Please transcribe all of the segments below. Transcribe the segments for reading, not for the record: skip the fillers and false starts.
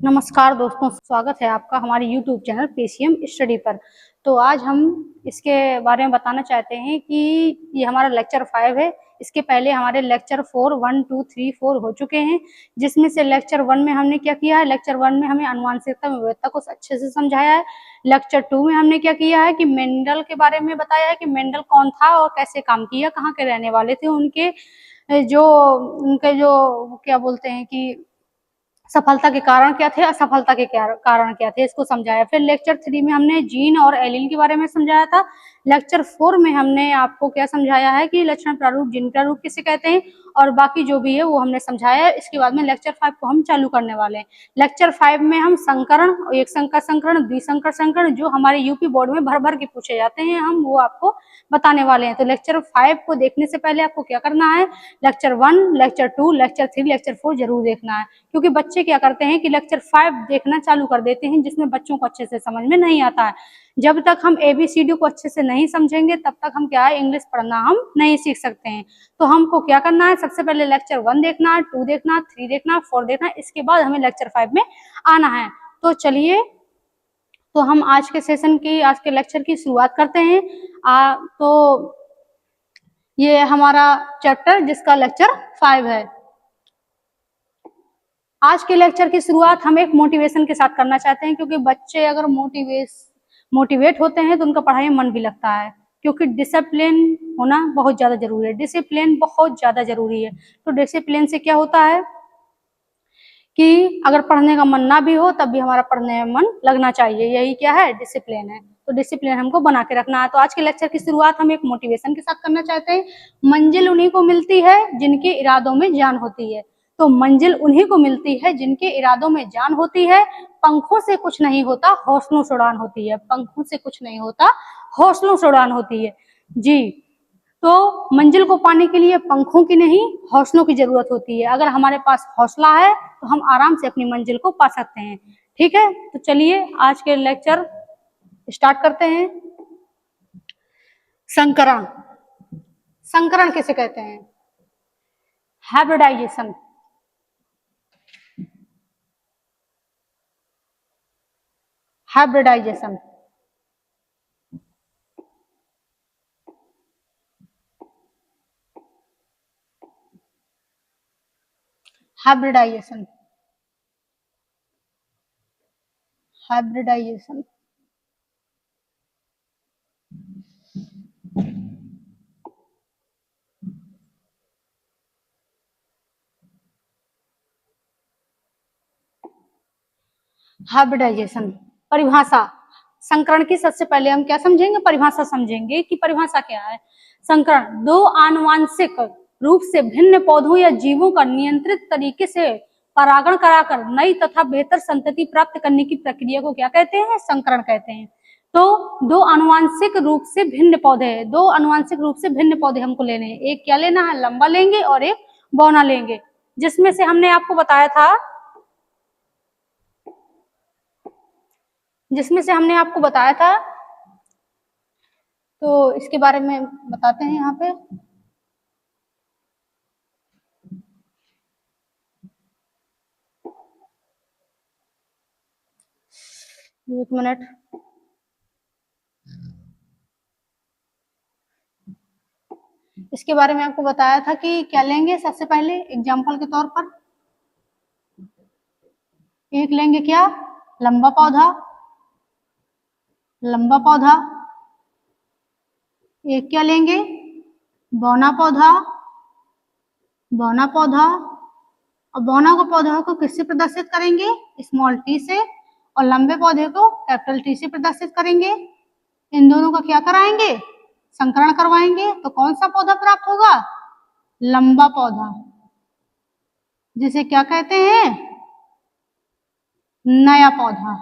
नमस्कार दोस्तों, स्वागत है आपका हमारे YouTube चैनल पीसीएम स्टडी पर। तो आज हम इसके बारे में बताना चाहते हैं कि ये हमारा लेक्चर 5 है। इसके पहले हमारे लेक्चर 4 1 2 3 4 हो चुके हैं, जिसमें से लेक्चर 1 में हमने क्या किया है, लेक्चर 1 में हमें अनुवांशिकता में विविधता को अच्छे से समझाया है। लेक्चर 2 में हमने क्या किया है कि मेंडल के बारे में बताया है कि मेंडल कौन था और कैसे काम किया, कहाँ के रहने वाले थे, उनके जो क्या बोलते हैं कि सफलता के कारण क्या थे, असफलता के कारण क्या थे, इसको समझाया। फिर लेक्चर 3 में हमने जीन और एलील के बारे में समझाया था। लेक्चर 4 में हमने आपको क्या समझाया है कि लक्षण प्रारूप, जीन प्रारूप किसे कहते हैं, और बाकी जो भी है वो हमने समझाया है। इसके बाद में लेक्चर 5 को हम चालू करने वाले हैं। लेक्चर 5 में हम संकरण, एक संकर संकरण, द्विसंकर संकरण, जो हमारे यूपी बोर्ड में भर भर के पूछे जाते हैं, हम वो आपको बताने वाले हैं। तो लेक्चर 5 को देखने से पहले आपको क्या करना है, लेक्चर 1, लेक्चर 2, लेक्चर 3, लेक्चर 4 जरूर देखना है, क्योंकि बच्चे क्या करते हैं कि लेक्चर 5 देखना चालू कर देते हैं, जिसमें बच्चों को अच्छे से समझ में नहीं आता है। जब तक हम एबीसीडी को अच्छे से नहीं समझेंगे तब तक हम क्या है, इंग्लिश पढ़ना हम नहीं सीख सकते हैं। तो हमको क्या करना है, सबसे पहले लेक्चर 1 देखना है, 2 देखना, 3 देखना, 4 देखना, इसके बाद हमें लेक्चर 5 में आना है। तो चलिए, तो हम आज के सेशन की, आज के लेक्चर की शुरुआत करते हैं। तो ये हमारा चैप्टर जिसका लेक्चर 5 है। आज के लेक्चर की शुरुआत हम एक मोटिवेशन के साथ करना चाहते हैं, क्योंकि बच्चे अगर मोटिवेट होते हैं तो उनका पढ़ाई में मन भी लगता है, क्योंकि डिसिप्लिन होना बहुत ज्यादा जरूरी है। डिसिप्लिन बहुत ज्यादा जरूरी है। तो डिसिप्लिन से क्या होता है कि अगर पढ़ने का मन ना भी हो तब भी हमारा पढ़ने में मन लगना चाहिए, यही क्या है, डिसिप्लिन है। तो डिसिप्लिन हमको बना के रखना है। तो आज के लेक्चर की शुरुआत हम एक मोटिवेशन के साथ करना चाहते हैं। मंजिल उन्हीं को मिलती है जिनके इरादों में जान होती है। तो मंजिल उन्हीं को मिलती है जिनके इरादों में जान होती है। पंखों से कुछ नहीं होता, हौसलों से उड़ान होती है। पंखों से कुछ नहीं होता, हौसलों से उड़ान होती है जी। तो मंजिल को पाने के लिए पंखों की नहीं, हौसलों की जरूरत होती है। अगर हमारे पास हौसला है तो हम आराम से अपनी मंजिल को पा सकते हैं। ठीक है, तो चलिए आज के लेक्चर स्टार्ट करते हैं। संकरण, संकरण किसे कहते हैं, hybridization. Hybridization, hybridization, hybridization. Hybridization परिभाषा। संकरण की सबसे पहले हम क्या समझेंगे, परिभाषा समझेंगे कि परिभाषा क्या है। संकरण दो आनुवांशिक रूप से भिन्न पौधों या जीवों का नियंत्रित तरीके से परागण कराकर नई तथा बेहतर संतति प्राप्त करने की प्रक्रिया को क्या कहते हैं, संकरण कहते हैं। तो दो आनुवांशिक रूप से भिन्न पौधे, दो आनुवांशिक रूप से भिन्न पौधे हमको लेने हैं। एक क्या लेना है, लंबा लेंगे और एक बौना लेंगे, जिसमें से हमने आपको बताया था, तो इसके बारे में बताते हैं यहाँ पे। एक मिनट, इसके बारे में आपको बताया था कि क्या लेंगे। सबसे पहले एग्जाम्पल के तौर पर एक लेंगे क्या, लंबा पौधा, लंबा पौधा। एक क्या लेंगे, बौना पौधा, बौना पौधा। और बौना को पौधों को किससे प्रदर्शित करेंगे, स्मॉल टी से, और लंबे पौधे को कैपिटल टी से प्रदर्शित करेंगे। इन दोनों का क्या कराएंगे, संकरण करवाएंगे। तो कौन सा पौधा प्राप्त होगा, लंबा पौधा, जिसे क्या कहते हैं, नया पौधा,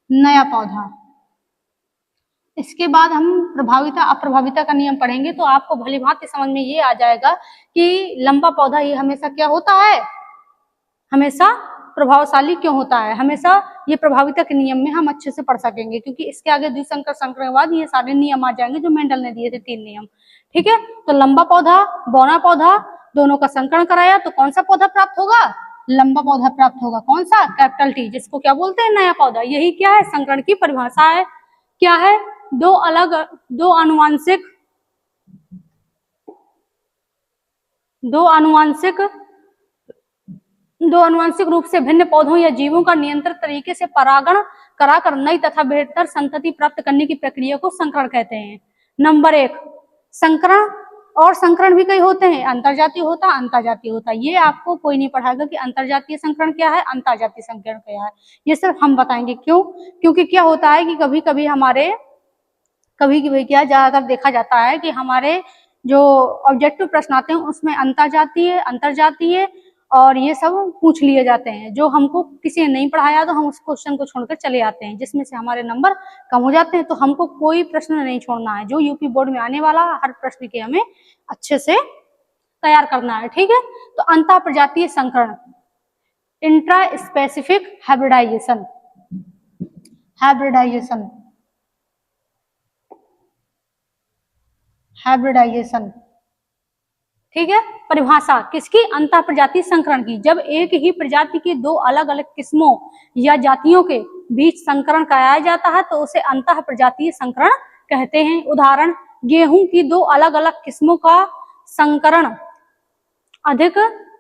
नया पौधा। इसके बाद हम प्रभाविता अप्रभाविता का नियम पढ़ेंगे, तो आपको भली भांति समझ में ये आ जाएगा कि लंबा पौधा ये हमेशा क्या होता है, हमेशा प्रभावशाली क्यों होता है। हमेशा ये प्रभाविता के नियम में हम अच्छे से पढ़ सकेंगे, क्योंकि इसके आगे द्विसंकर संकरणवाद ये सारे नियम आ जाएंगे जो मेंडल ने दिए थे, 3 नियम। ठीक है, तो लंबा पौधा, बौना पौधा दोनों का संकरण कराया तो कौन सा पौधा प्राप्त होगा, लंबा पौधा प्राप्त होगा। कौन सा? कैपिटल टी, जिसको क्या बोलते हैं? नया पौधा। यही क्या है? संकरण की परिभाषा है। क्या है? दो अनुवांशिक रूप से भिन्न पौधों या जीवों का नियंत्रित तरीके से परागण कराकर नई तथा बेहतर संतति प्राप्त करने की प्रक्रिया को संकरण कहते हैं। नंबर 1, संकरण। और संकरण भी कई होते हैं, अंतरजातीय होता, अंतरजातीय होता। ये आपको कोई नहीं पढ़ाएगा कि अंतरजातीय संकरण क्या है, अंतरजातीय संकरण क्या है। ये सिर्फ हम बताएंगे। क्यों? क्योंकि क्या होता है कि कभी कभी क्या ज्यादातर देखा जाता है कि हमारे जो ऑब्जेक्टिव प्रश्न आते हैं उसमें अंतरजातीय और ये सब पूछ लिए जाते हैं। जो हमको किसी ने नहीं पढ़ाया तो हम उस क्वेश्चन को छोड़कर चले आते हैं, जिसमें से हमारे नंबर कम हो जाते हैं। तो हमको कोई प्रश्न नहीं छोड़ना है। जो यूपी बोर्ड में आने वाला हर प्रश्न के हमें अच्छे से तैयार करना है। ठीक है। तो अंतर प्रजातीय संकरण, इंट्रा स्पेसिफिक हाइब्रिडाइजेशन, ठीक है। परिभाषा किसकी? अंतर प्रजातीय संकरण की। जब एक ही प्रजाति की दो अलग अलग किस्मों या जातियों के बीच संकरण कराया जाता है तो उसे अंतर प्रजातीय संकरण कहते हैं। उदाहरण, गेहूं की दो अलग अलग किस्मों का संकरण, अधिक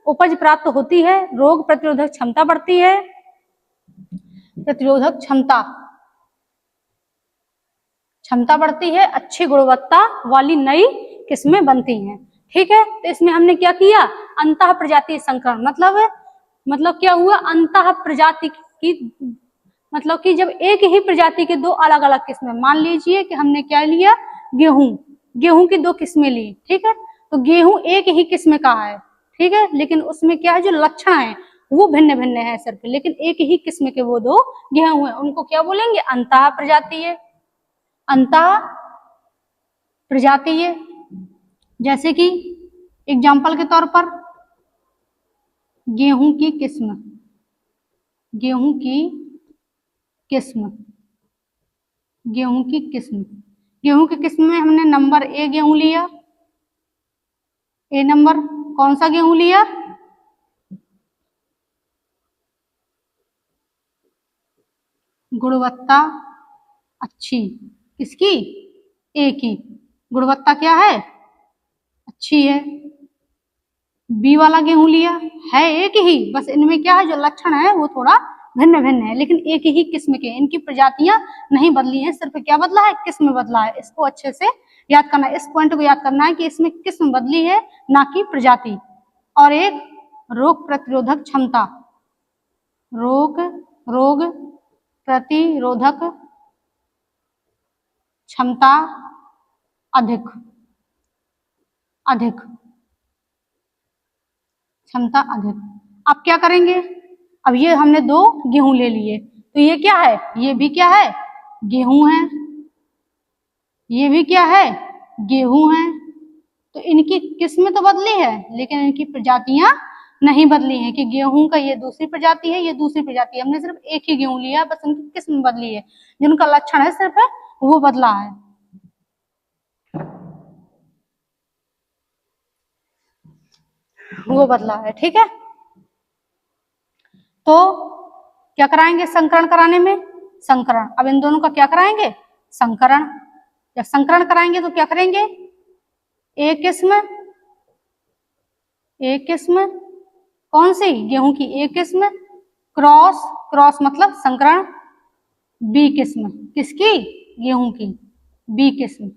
उपज प्राप्त होती है, रोग प्रतिरोधक क्षमता बढ़ती है, अच्छी गुणवत्ता वाली नई किस्में बनती हैं। ठीक है। तो इसमें हमने क्या किया? अंतः प्रजातीय संकरण मतलब क्या हुआ? अंतः प्रजाति की मतलब कि जब एक ही प्रजाति के दो अलग अलग किस्में, मान लीजिए कि हमने क्या लिया? गेहूं की दो किस्में ली। ठीक है। तो गेहूं एक ही किस्म का है। ठीक है। लेकिन उसमें क्या है? जो लक्षण है वो भिन्न भिन्न है सिर्फ, लेकिन एक ही किस्म के वो दो गेहूं है, उनको क्या बोलेंगे? अंतः प्रजातीय। जैसे कि एग्जाम्पल के तौर पर गेहूं की किस्म गेहूं की किस्म में हमने नंबर ए गेहूं लिया। ए नंबर कौन सा गेहूं लिया? गुणवत्ता अच्छी। किसकी? ए की। गुणवत्ता क्या है? अच्छी है। बी वाला गेहूं लिया, है एक ही, बस इनमें क्या है? जो लक्षण है वो थोड़ा भिन्न भिन्न है, लेकिन एक ही किस्म के, इनकी प्रजातियां नहीं बदली हैं, सिर्फ क्या बदला है? किस्म बदला है। इसको अच्छे से याद करना है, इस पॉइंट को याद करना है कि इसमें किस्म बदली है, ना कि प्रजाति। और एक रोग प्रतिरोधक क्षमता, रोग प्रतिरोधक क्षमता अधिक क्षमता अधिक। अब क्या करेंगे? अब ये हमने दो गेहूं ले लिए, तो ये क्या है? ये भी क्या है? गेहूं है। ये भी क्या है? गेहूं है। तो इनकी किस्म तो बदली है, लेकिन इनकी प्रजातियां नहीं बदली हैं कि गेहूं का ये दूसरी प्रजाति है, ये दूसरी प्रजाति है। हमने सिर्फ एक ही गेहूं लिया, बस उनकी किस्म बदली है, जिनका लक्षण है सिर्फ वो बदला है। ठीक है। तो क्या कराएंगे संकरण कराने में? संकरण। अब इन दोनों का क्या कराएंगे? संकरण। जब संकरण कराएंगे तो क्या करेंगे? एक किस्म कौन सी? गेहूं की एक किस्म क्रॉस मतलब संकरण, बी किस्म। किसकी? गेहूं की बी किस्म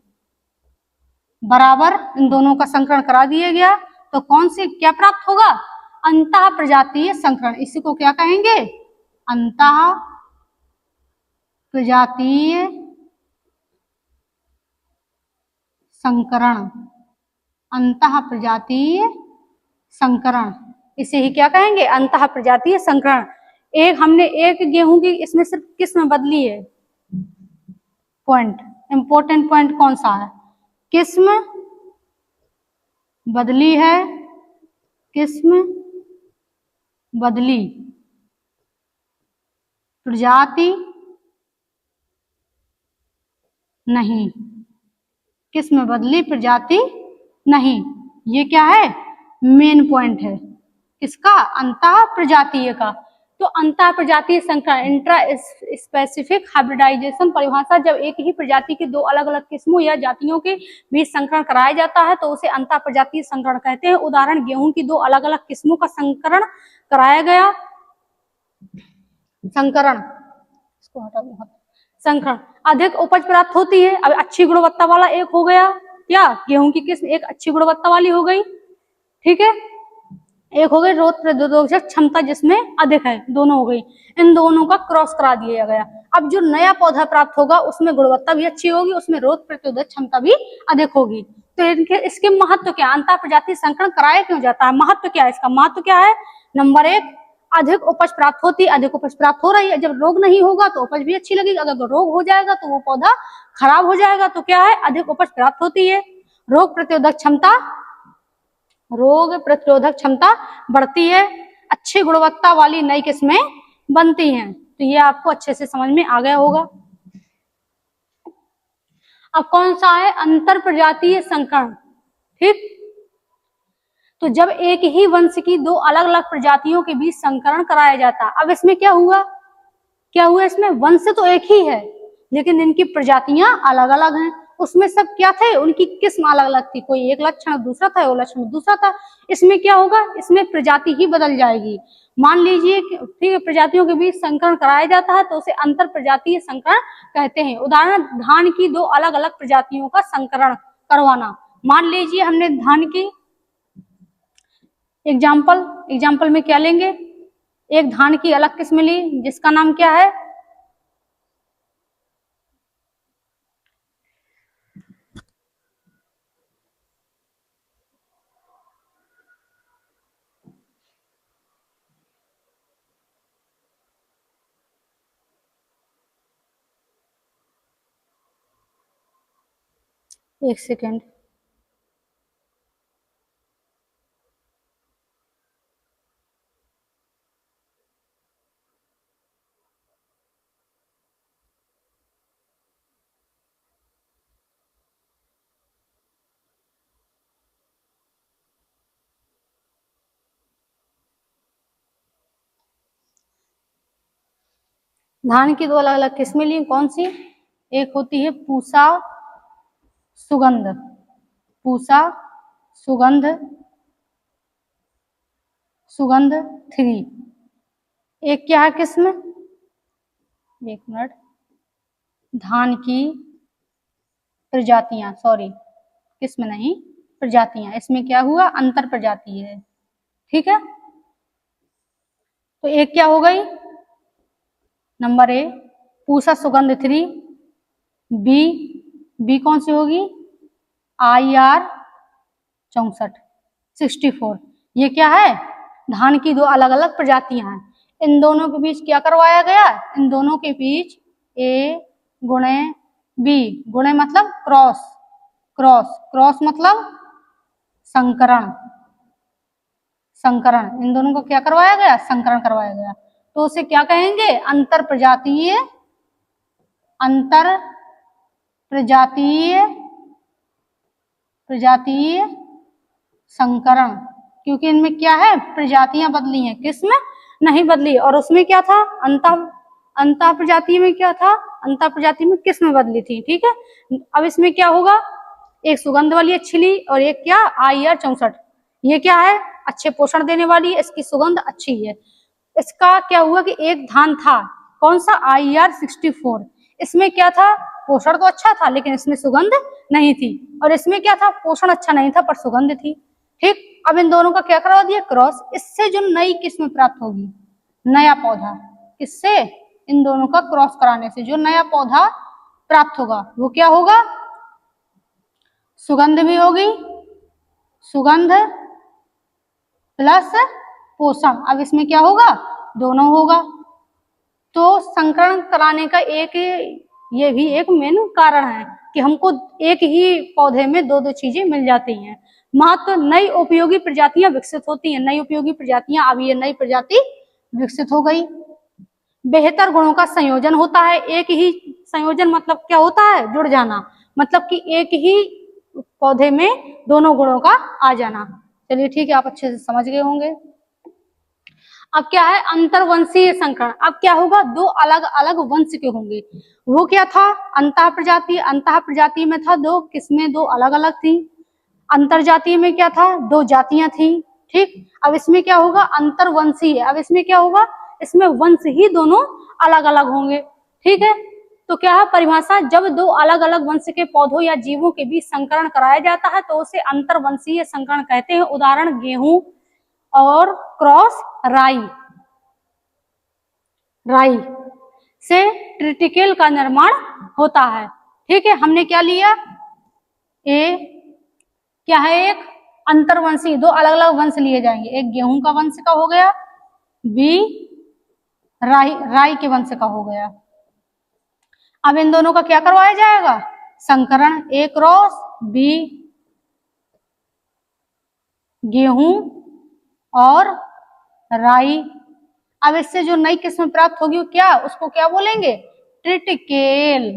बराबर इन दोनों का संकरण करा दिया गया, तो कौन सी क्या प्राप्त होगा? अंतः प्रजातीय संकरण। इसी को क्या कहेंगे? अंतः प्रजातीय संकरण। इसे ही क्या कहेंगे? अंतः प्रजातीय संकरण। हमने एक गेहूं की इसमें सिर्फ किस्म बदली है। इंपॉर्टेंट पॉइंट कौन सा है? किस्म बदली है, किस्म बदली, प्रजाति नहीं। किस्म बदली, प्रजाति नहीं। ये क्या है? मेन पॉइंट है। किसका? अंतः प्रजातीय का। तो अंतः प्रजातीय संकरण, इंट्रा स्पेसिफिक हाइब्रिडाइजेशन परिभाषा, जब एक ही प्रजाति के दो अलग अलग किस्मों या जातियों के बीच संकरण कराया जाता है तो उसे अंतः प्रजातीय संकरण कहते हैं। उदाहरण, गेहूं की दो अलग अलग किस्मों का संकरण कराया गया, संकरण, इसको हटा दो, संकरण, अधिक उपज प्राप्त होती है। अब अच्छी गुणवत्ता वाला एक हो गया, क्या? गेहूं की किस्म एक अच्छी गुणवत्ता वाली हो गई, ठीक है। एक हो गई रोग प्रतिरोधक क्षमता जिसमें अधिक है, दोनों हो गई। इन दोनों का क्रॉस करा दिया गया। अब जो नया पौधा प्राप्त होगा उसमें गुणवत्ता भी अच्छी होगी, उसमें रोग प्रतिरोधक क्षमता भी अधिक होगी। तो इनके इसके महत्व क्या? अंतर प्रजातीय संकरण कराया क्यों जाता है? महत्व क्या है इसका? महत्व क्या है? नंबर एक, अधिक उपज प्राप्त होती है। अधिक उपज प्राप्त हो रही है, जब रोग नहीं होगा तो उपज भी अच्छी लगेगी, अगर रोग हो जाएगा तो वो पौधा खराब हो जाएगा। तो क्या है? अधिक उपज प्राप्त होती है। रोग प्रतिरोधक क्षमता, रोग प्रतिरोधक क्षमता बढ़ती है। अच्छी गुणवत्ता वाली नई किस्में बनती हैं। तो ये आपको अच्छे से समझ में आ गया होगा। अब कौन सा है? अंतर प्रजातीय संकरण, ठीक। तो जब एक ही वंश की दो अलग अलग प्रजातियों के बीच संकरण कराया जाता। अब इसमें क्या हुआ? क्या हुआ? इसमें वंश तो एक ही है लेकिन इनकी प्रजातियां अलग अलग हैं। उसमें सब क्या थे? उनकी किस्म अलग अलग थी, कोई एक लक्षण दूसरा था, वो लक्षण दूसरा था। इसमें क्या होगा? इसमें प्रजाति ही बदल जाएगी। मान लीजिए ठीक है, प्रजातियों के बीच संकरण कराया जाता है तो उसे अंतर प्रजातीय संकरण कहते हैं। उदाहरण, धान की दो अलग अलग प्रजातियों का संकरण करवाना। मान लीजिए हमने धान की एग्जाम्पल में क्या लेंगे? एक धान की अलग किस्म ली जिसका नाम क्या है? एक सेकेंड, धान की दो अलग अलग किस्में ली, कौन सी? एक होती है पूसा सुगंध, पूसा सुगंध, सुगंध 3। एक क्या है किस्म? एक मिनट, धान की प्रजातियां, सॉरी किस्म नहीं प्रजातियां। इसमें क्या हुआ? अंतर प्रजाति है, ठीक है। तो एक क्या हो गई? नंबर ए पूसा सुगंध 3। बी, बी कौन सी होगी? IR 64। ये क्या है? धान की दो अलग अलग प्रजातियां हैं। इन दोनों के बीच क्या करवाया गया? इन दोनों के बीच A गुणे B, गुणे मतलब क्रॉस, क्रॉस, क्रॉस मतलब संकरण, संकरण। इन दोनों को क्या करवाया गया? संकरण करवाया गया। तो उसे क्या कहेंगे? अंतर प्रजातीय, अंतर प्रजातीय, प्रजातीय संकरण। क्योंकि इनमें क्या है? प्रजातियां बदली हैं, किस्म नहीं बदली। और उसमें क्या था? अंतर प्रजाति में क्या था? अंतर प्रजाति में किस्म बदली थी, ठीक है। अब इसमें क्या होगा? एक सुगंध वाली अच्छी ली और एक क्या? IR 64। ये क्या है? अच्छे पोषण देने वाली है, इसकी सुगंध अच्छी है। इसका क्या हुआ कि एक धान था, कौन सा? IR 64। इसमें क्या था? पोषण तो अच्छा था लेकिन इसमें सुगंध नहीं थी। और इसमें क्या था? पोषण अच्छा नहीं था पर सुगंध थी, ठीक। अब इन दोनों का क्या करवा दिया? क्रॉस। इससे जो नई किस्म प्राप्त होगी, नया पौधा, किससे? इन दोनों का क्रॉस कराने से जो नया पौधा प्राप्त होगा वो क्या होगा? सुगंध भी होगी, सुगंध प्लस पोषण। अब इसमें क्या होगा? दोनों होगा। तो संकरण कराने का एक ये भी एक मेन कारण है कि हमको एक ही पौधे में दो दो चीजें मिल जाती हैं। महत्व, नई उपयोगी प्रजातियां विकसित होती हैं। नई उपयोगी प्रजातियां, अब ये नई प्रजाति विकसित हो गई। बेहतर गुणों का संयोजन होता है। एक ही संयोजन मतलब क्या होता है? जुड़ जाना, मतलब कि एक ही पौधे में दोनों गुणों का आ जाना। चलिए ठीक है, आप अच्छे से समझ गए होंगे। अब क्या है, अंतरवंशीय संकरण। अब क्या होगा, दो अलग अलग वंश के होंगे। वो क्या था, अंतः प्रजाति, अंतः प्रजाति में था दो किस्में, दो अलग अलग थी। अंतरजातीय में क्या था, दो जातियां थी। ठीक, अब इसमें क्या होगा, अंतरवंशीय। अब इसमें क्या होगा, इसमें वंश ही दोनों अलग अलग होंगे। ठीक है, तो क्या है परिभाषा, जब दो अलग अलग वंश के पौधों या जीवों के बीच संकरण कराया जाता है तो उसे अंतरवंशीय संकरण कहते हैं। उदाहरण गेहूं और क्रॉस राई, राई से ट्रिटिकेल का निर्माण होता है। ठीक है, हमने क्या लिया, ए क्या है, एक अंतरवंशी, दो अलग अलग वंश लिए जाएंगे, एक गेहूं का वंश का हो गया, बी राई, राई के वंश का हो गया। अब इन दोनों का क्या करवाया जाएगा, संकरण, ए क्रॉस बी गेहूं और राई। अब इससे जो नई किस्म प्राप्त होगी वो क्या, उसको क्या बोलेंगे, ट्रिटिकेल,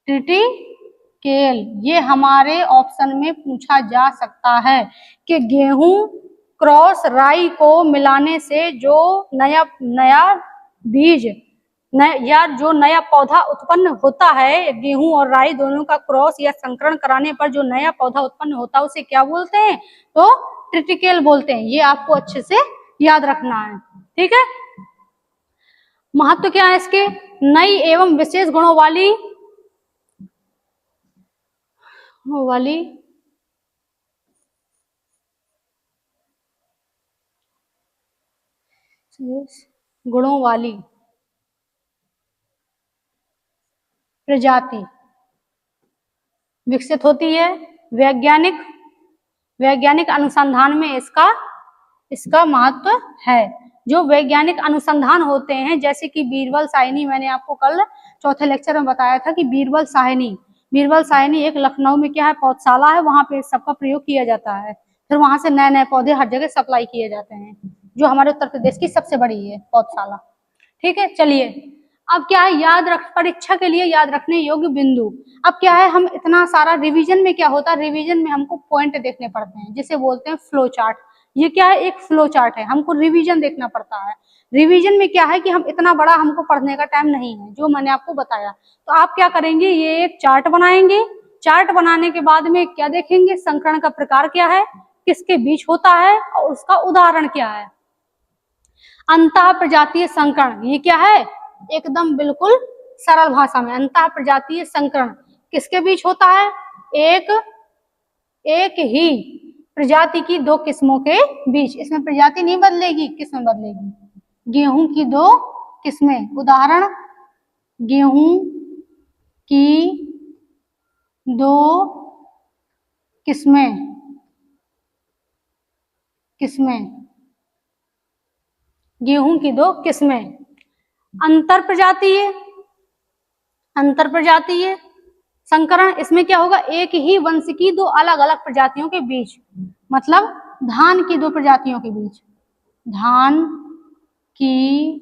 ट्रिटिकेल। ये हमारे ऑप्शन में पूछा जा सकता है कि गेहूं क्रॉस राई को मिलाने से जो नया नया बीज या जो नया पौधा उत्पन्न होता है, गेहूं और राई दोनों का क्रॉस या संकरण कराने पर जो नया पौधा उत्पन्न होता है उसे क्या बोलते हैं, तो ट्रिटिकेल बोलते हैं। ये आपको अच्छे से याद रखना है। ठीक है, महत्व क्या है इसके, नई एवं विशेष गुणों वाली गुणों वाली प्रजाति विकसित होती है। वैज्ञानिक अनुसंधान में इसका महत्व है। जो वैज्ञानिक अनुसंधान होते हैं, जैसे कि बीरबल साहनी, मैंने आपको कल चौथे लेक्चर में बताया था कि बीरबल साहनी एक लखनऊ में क्या है, पौधशाला है, वहां पे सबका प्रयोग किया जाता है। फिर वहां से नए नए पौधे हर जगह सप्लाई किए जाते हैं, जो हमारे उत्तर प्रदेश की सबसे बड़ी है पौधशाला। ठीक है, चलिए अब क्या है, परीक्षा के लिए याद रखने योग्य बिंदु। अब क्या है, हम इतना सारा रिवीजन में क्या होता है, रिवीजन में हमको पॉइंट देखने पड़ते हैं, जिसे बोलते हैं फ्लो चार्ट। ये क्या है, एक फ्लो चार्ट है, हमको रिवीजन देखना पड़ता है। रिवीजन में क्या है कि हम इतना बड़ा हमको पढ़ने का टाइम नहीं है, जो मैंने आपको बताया। तो आप क्या करेंगे, ये एक चार्ट बनाएंगे। चार्ट बनाने के बाद में क्या देखेंगे, संकरण का प्रकार क्या है, किसके बीच होता है और उसका उदाहरण क्या है। अंतः प्रजातीय संकरण, ये क्या है, एकदम बिल्कुल सरल भाषा में, अंतः प्रजातीय संकरण किसके बीच होता है, एक ही प्रजाति की दो किस्मों के बीच। इसमें प्रजाति नहीं बदलेगी, किस्में बदलेगी। गेहूं की दो किस्में, उदाहरण गेहूं की दो किस्में गेहूं की दो किस्में। अंतर प्रजातीय संकरण, इसमें क्या होगा, एक ही वंश की दो अलग अलग प्रजातियों के बीच, मतलब धान की दो प्रजातियों के बीच, धान की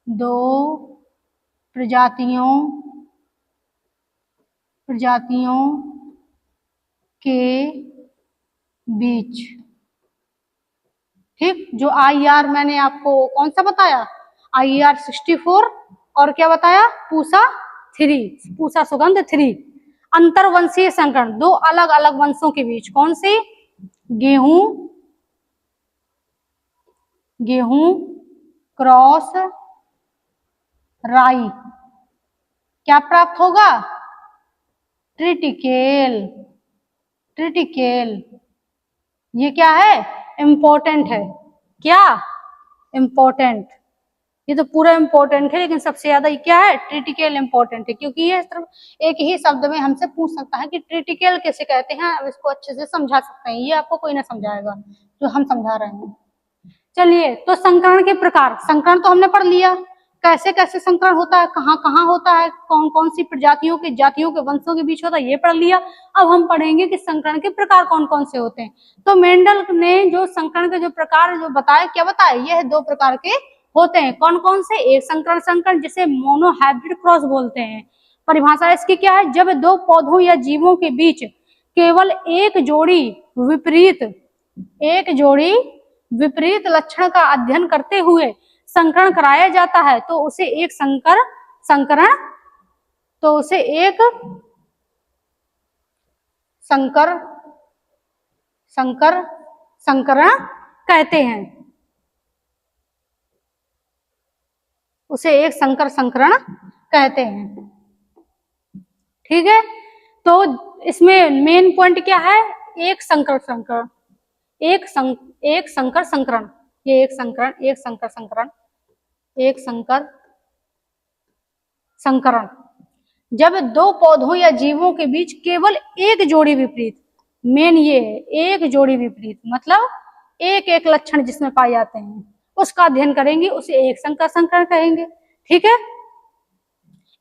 दो प्रजातियों के बीच। ठीक, जो IR मैंने आपको कौन सा बताया, IR 64 और क्या बताया, पूसा सुगंध 3। अंतरवंशीय संकरण, दो अलग अलग वंशों के बीच, कौन सी, गेहूं क्रॉस राई, क्या प्राप्त होगा, ट्रिटिकेल। ये क्या है, इंपॉर्टेंट है, क्या इंपॉर्टेंट, ये तो पूरा इंपॉर्टेंट है, लेकिन सबसे ज्यादा ये क्या है, ट्रिटिकेल इंपॉर्टेंट है, क्योंकि ये सिर्फ एक ही शब्द में हमसे पूछ सकता है कि ट्रिटिकेल कैसे कहते हैं। अब इसको अच्छे से समझा सकते हैं, ये आपको कोई ना समझाएगा, जो हम समझा रहे हैं। चलिए, तो संकरण के प्रकार, संकरण तो हमने पढ़ लिया, कैसे कैसे संकरण होता है, कहाँ कहाँ होता है, कौन कौन सी प्रजातियों के जातियों के वंशों के बीच होता है, ये पढ़ लिया। अब हम पढ़ेंगे कि संकरण के प्रकार कौन कौन से होते हैं। तो मेंडल ने जो संकरण के जो प्रकार जो बताया, क्या बताया, यह 2 प्रकार के होते हैं। कौन कौन से, एक संकरण जिसे मोनोहाइब्रिड क्रॉस बोलते हैं। परिभाषा इसकी क्या है, जब दो पौधों या जीवों के बीच केवल एक जोड़ी विपरीत लक्षण का अध्ययन करते हुए संकरण कराया जाता है तो उसे एक संकरण संकरण कहते हैं। उसे एक संकरण कहते हैं। ठीक है, तो इसमें मेन पॉइंट क्या है? एक संकर संकरण, एक संकर संकरण, ये एक संकर संकरण, एक संकर संकरण। जब दो पौधों या जीवों के बीच केवल एक जोड़ी विपरीत, मेन ये है, एक जोड़ी विपरीत मतलब एक एक लक्षण जिसमें पाए जाते हैं उसका अध्ययन करेंगे, उसे एक संकर संकरण कहेंगे। ठीक है,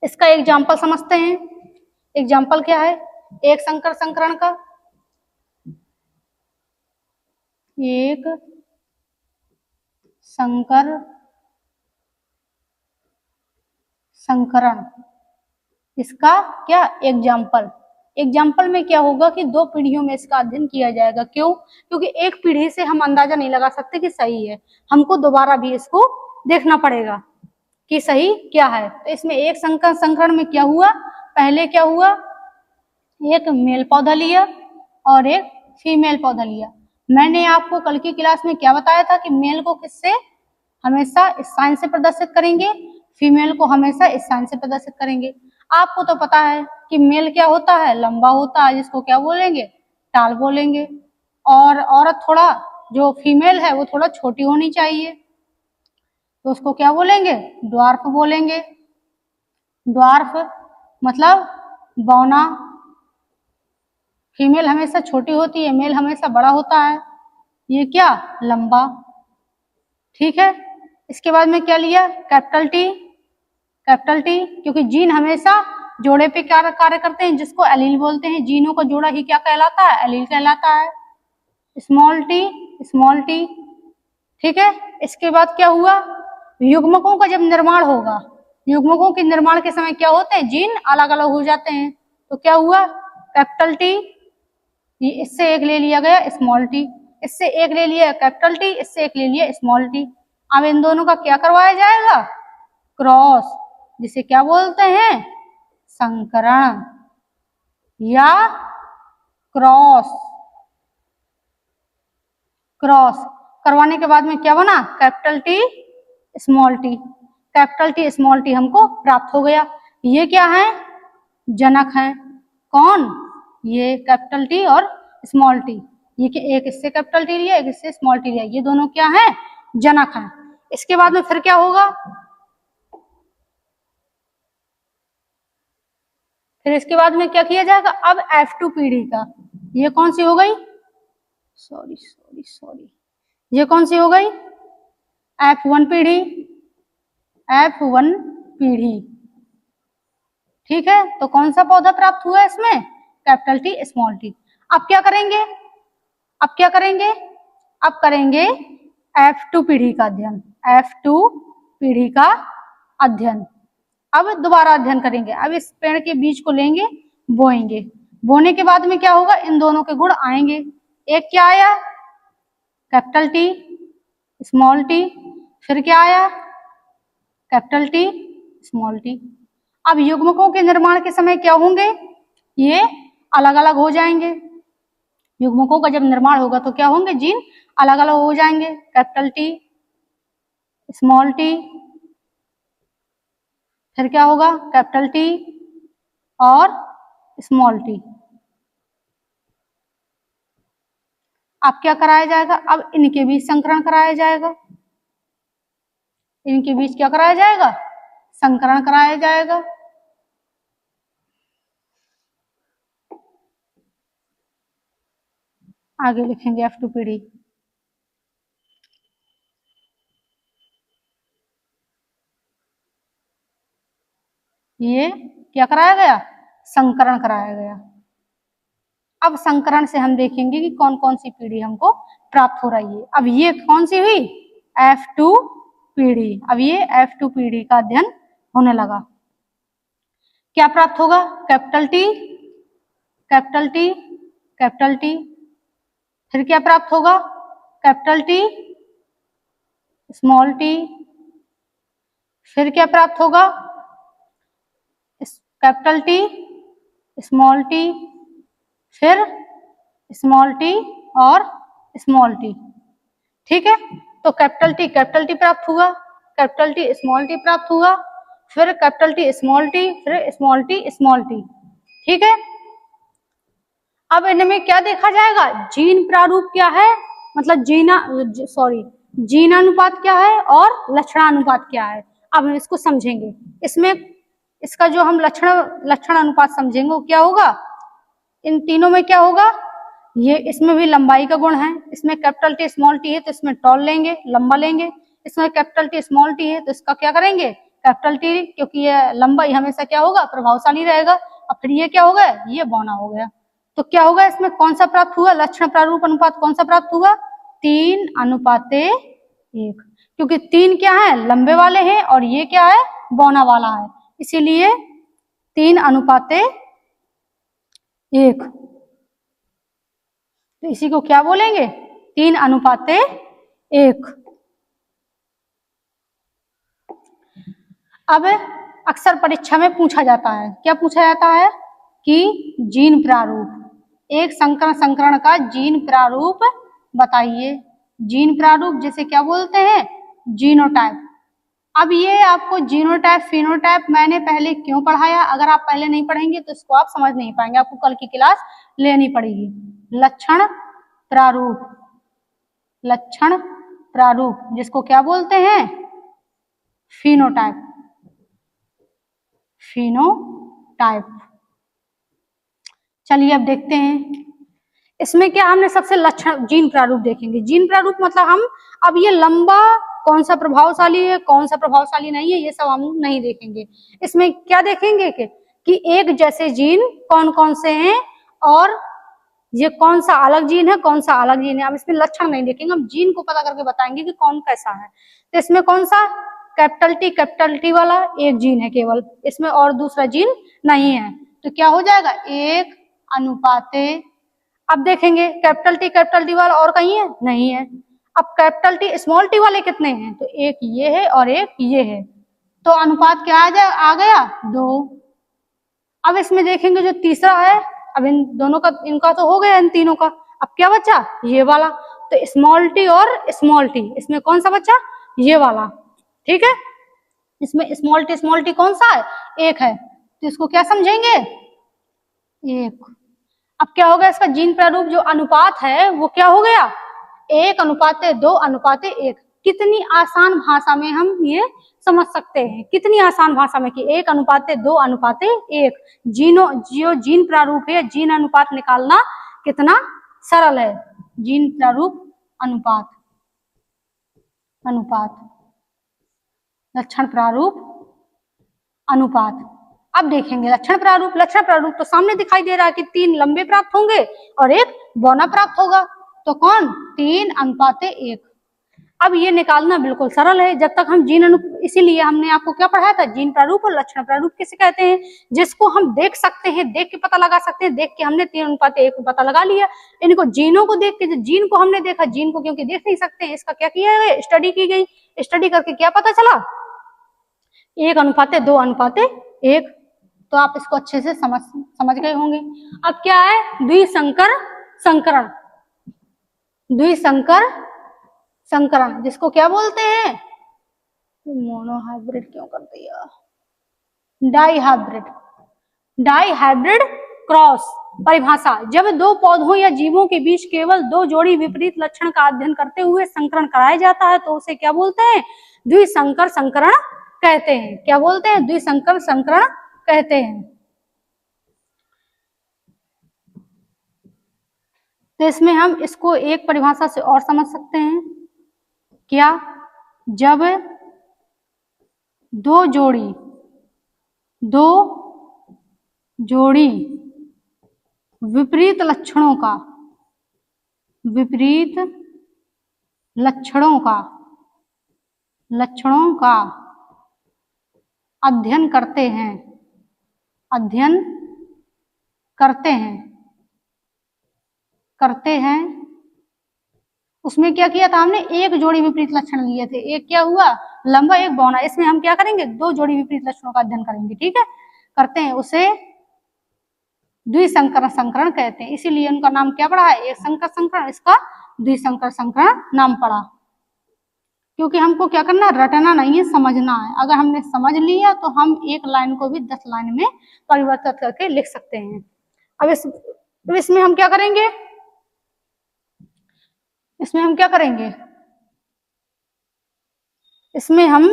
इसका एग्जाम्पल समझते हैं। एग्जाम्पल क्या है एक संकर संकरण का? एक संकर संकरण, इसका क्या एग्जाम्पल में क्या होगा कि दो पीढ़ियों में इसका अध्ययन किया जाएगा। क्यों? क्योंकि एक पीढ़ी से हम अंदाजा नहीं लगा सकते कि सही है, हमको दोबारा भी इसको देखना पड़ेगा कि सही क्या है। तो इसमें एक संकर संकरण में क्या हुआ? पहले क्या हुआ, एक मेल पौधा लिया और एक फीमेल पौधा लिया। मैंने आपको कल की क्लास में क्या बताया था कि मेल को किससे हमेशा इस साइन से प्रदर्शित करेंगे, फीमेल को हमेशा इस साइन से प्रदर्शित करेंगे। आपको तो पता है कि मेल क्या होता है? लंबा होता है, जिसको क्या बोलेंगे? टाल बोलेंगे। और औरत थोड़ा, जो फीमेल है वो थोड़ा छोटी होनी चाहिए, तो उसको क्या बोलेंगे? ड्वार्फ बोलेंगे। ड्वार्फ मतलब बौना। फीमेल हमेशा छोटी होती है, मेल हमेशा बड़ा होता है। ये क्या? लंबा। ठीक है, इसके बाद में क्या लिया? कैपिटल टी, क्योंकि जीन हमेशा जोड़े पे कार्य करते हैं, जिसको एलील बोलते हैं। जीनों का जोड़ा ही क्या कहलाता है? एलील कहलाता है। Small T. ठीक है, इसके बाद क्या हुआ? युग्मकों का जब निर्माण होगा, युग्मकों के निर्माण के समय क्या होते हैं? जीन अलग अलग हो जाते हैं। तो क्या हुआ? कैपिटल टी, इससे एक ले लिया गया स्मॉल टी, इससे एक ले लिया कैपिटल टी, इससे एक ले लिया स्मॉल टी। अब इन दोनों का क्या करवाया जाएगा? क्रॉस, जिसे क्या बोलते हैं? संकरण या क्रॉस। क्रॉस करवाने के बाद में क्या बना? Capital T small T. Capital T small T हमको प्राप्त हो गया। ये क्या है? जनक है। कौन? ये कैपिटल टी और स्मॉल टी। ये एक इससे कैपिटल टी लिया, एक इससे स्मॉल टी लिया, ये दोनों क्या है? जनक है। इसके बाद में फिर क्या होगा? फिर इसके बाद में क्या किया जाएगा? अब F2 पीढ़ी का, ये कौन सी हो गई? सॉरी, ये कौन सी हो गई? F1 पीढ़ी। F1 पीढ़ी। ठीक है, तो कौन सा पौधा प्राप्त हुआ इसमें? Capital T small T. अब क्या करेंगे? अब करेंगे F2 पीढ़ी का अध्ययन। F2 पीढ़ी का अध्ययन अब दोबारा अध्ययन करेंगे। अब इस पेड़ के बीज को लेंगे, बोएंगे। बोने के बाद में क्या होगा? इन दोनों के गुण आएंगे। एक क्या आया? Capital T small T. फिर क्या आया? Capital T small T. अब युग्मकों के निर्माण के समय क्या होंगे? ये अलग अलग हो जाएंगे। युग्मकों का जब निर्माण होगा तो क्या होंगे? जीन अलग अलग हो जाएंगे। कैपिटल टी स्मॉल टी, फिर क्या होगा? कैपिटल टी और स्मॉल टी। अब क्या कराया जाएगा? अब इनके बीच संकरण कराया जाएगा। इनके बीच क्या कराया जाएगा? संकरण कराया जाएगा। आगे लिखेंगे F2 पीढ़ी। ये क्या कराया गया? संकरण कराया गया। अब संकरण से हम देखेंगे कि कौन कौन सी पीढ़ी हमको प्राप्त हो रही है। अब ये कौन सी हुई? F2 पीढ़ी। अब ये F2 पीढ़ी का अध्ययन होने लगा। क्या प्राप्त होगा? Capital T, capital T, capital T. फिर क्या प्राप्त होगा? कैपिटल टी स्मॉल टी, फिर क्या प्राप्त होगा, कैपिटल टी, स्मॉल टी, फिर स्मॉल टी और स्मॉल टी। ठीक है, तो कैपिटल टी प्राप्त हुआ, कैपिटल टी स्मॉल टी प्राप्त हुआ, फिर कैपिटल टी स्मॉल टी, फिर स्मॉल टी स्मॉल टी। ठीक है, अब इनमें क्या देखा जाएगा, जीन प्रारूप क्या है, मतलब जीनानुपात क्या है और लक्षणानुपात क्या है। अब हम इसको समझेंगे। इसमें इसका जो हम लक्षण अनुपात समझेंगे वो क्या होगा, इन तीनों में क्या होगा, ये इसमें भी लंबाई का गुण है, इसमें कैपिटल टी स्मॉल टी है तो इसमें टॉल लेंगे, लंबा लेंगे, इसमें कैपिटल टी स्मॉल टी है तो इसका क्या करेंगे, कैपिटल टी, क्योंकि ये लंबाई हमेशा क्या होगा, प्रभावशाली रहेगा। और फिर ये क्या हो गया, ये बौना हो गया। तो क्या होगा, इसमें कौन सा प्राप्त हुआ, लक्षण प्रारूप अनुपात कौन सा प्राप्त हुआ, 3:1, क्योंकि 3 क्या है, लंबे वाले हैं और ये क्या है, बौना वाला है, इसीलिए 3:1। तो इसी को क्या बोलेंगे, 3:1। अब अक्सर परीक्षा में पूछा जाता है, क्या पूछा जाता है कि जीन प्रारूप, एक संकरण का जीन प्रारूप बताइए। जीन प्रारूप जैसे क्या बोलते हैं, जीनोटाइप। अब ये आपको जीनोटाइप फिनोटाइप मैंने पहले क्यों पढ़ाया, अगर आप पहले नहीं पढ़ेंगे तो इसको आप समझ नहीं पाएंगे, आपको कल की क्लास लेनी पड़ेगी। लक्षण प्रारूप, लक्षण प्रारूप जिसको क्या बोलते हैं, फिनोटाइप, फिनोटाइप। चलिए अब देखते हैं इसमें क्या, हमने सबसे लक्षण जीन प्रारूप देखेंगे। जीन प्रारूप मतलब हम अब ये लंबा कौन सा प्रभावशाली है, कौन सा प्रभावशाली नहीं है, ये सब हम नहीं देखेंगे। इसमें क्या देखेंगे कि एक जैसे जीन कौन कौन से हैं और ये कौन सा अलग जीन है, कौन सा अलग जीन है। हम इसमें लक्षण नहीं देखेंगे, हम जीन को पता करके बताएंगे कि कौन कैसा है। तो इसमें कौन सा, कैपिटल टी वाला एक जीन है केवल, इसमें और दूसरा जीन नहीं है। तो क्या हो जाएगा, 1:। अब देखेंगे कैपिटल टी वाला और कहीं है, नहीं है। अब कैपिटल टी स्मॉल टी वाले कितने हैं, तो एक ये है और एक ये है, तो अनुपात क्या आ गया, 2। अब इसमें देखेंगे जो तीसरा है, अब इन दोनों का, इनका तो हो गया इन तीनों का, अब क्या बचा, ये वाला। तो स्मॉल टी और स्मॉल टी, इसमें कौन सा बचा, ये वाला। ठीक है, इसमें स्मॉल टी कौन सा है, एक है, तो इसको क्या समझेंगे, एक। अब क्या हो गया, इसका जीन प्रारूप जो अनुपात है वो क्या हो गया, 1:2:1। कितनी आसान भाषा में हम ये समझ सकते हैं, कितनी आसान भाषा में कि 1:2:1। जो जीन प्रारूप है, जीन अनुपात निकालना कितना सरल है। जीन प्रारूप अनुपात, अनुपात, लक्षण प्रारूप अनुपात। अब देखेंगे लक्षण प्रारूप तो सामने दिखाई दे रहा है कि 3 लंबे प्राप्त होंगे और एक बौना प्राप्त होगा, तो कौन, 3:1। अब ये निकालना बिल्कुल सरल है, जब तक हम इसीलिए हमने आपको क्या पढ़ाया था, जीन प्रारूप और लक्षण प्रारूप किसे कहते हैं, जिसको हम देख सकते हैं, देख के पता लगा सकते हैं। देख के हमने 3:1 पता लगा लिया, इनको जीनों को देख के, जीन को हमने देखा, जीन को क्योंकि देख नहीं सकते, इसका क्या किया गया, स्टडी की गई, स्टडी करके क्या पता चला, 1:2:1। तो आप इसको अच्छे से समझ गए होंगे। अब क्या है, द्विसंकर संकरण, द्विसंकर संकरण जिसको क्या बोलते हैं, मोनोहाइब्रिड क्यों कर दिया, डाइहाइब्रिड, डाइहाइब्रिड क्रॉस। परिभाषा, जब दो पौधों या जीवों के बीच केवल 2 जोड़ी विपरीत लक्षण का अध्ययन करते हुए संकरण कराया जाता है तो उसे क्या बोलते हैं, द्विसंकर संकरण कहते हैं। क्या बोलते हैं, द्विसंकर संकरण कहते हैं। तो इसमें हम इसको एक परिभाषा से और समझ सकते हैं, क्या, जब दो जोड़ी विपरीत लक्षणों का अध्ययन करते हैं उसमें क्या किया था हमने, एक जोड़ी विपरीत लक्षण लिए थे, एक क्या हुआ, लंबा, एक बौना। इसमें हम क्या करेंगे, दो जोड़ी विपरीत लक्षणों का अध्ययन करेंगे, ठीक है, करते हैं। उसे द्विसंकर संकरण कहते हैं, इसीलिए उनका नाम क्या पड़ा है, एक संकर संकरण, इसका द्विसंकर संकरण नाम पड़ा। क्योंकि हमको क्या करना, रटना नहीं है, समझना है। अगर हमने समझ लिया तो हम एक लाइन को भी 10 लाइन में परिवर्तित करके लिख सकते हैं। अब इसमें हम क्या करेंगे, इसमें हम क्या करेंगे, इसमें हम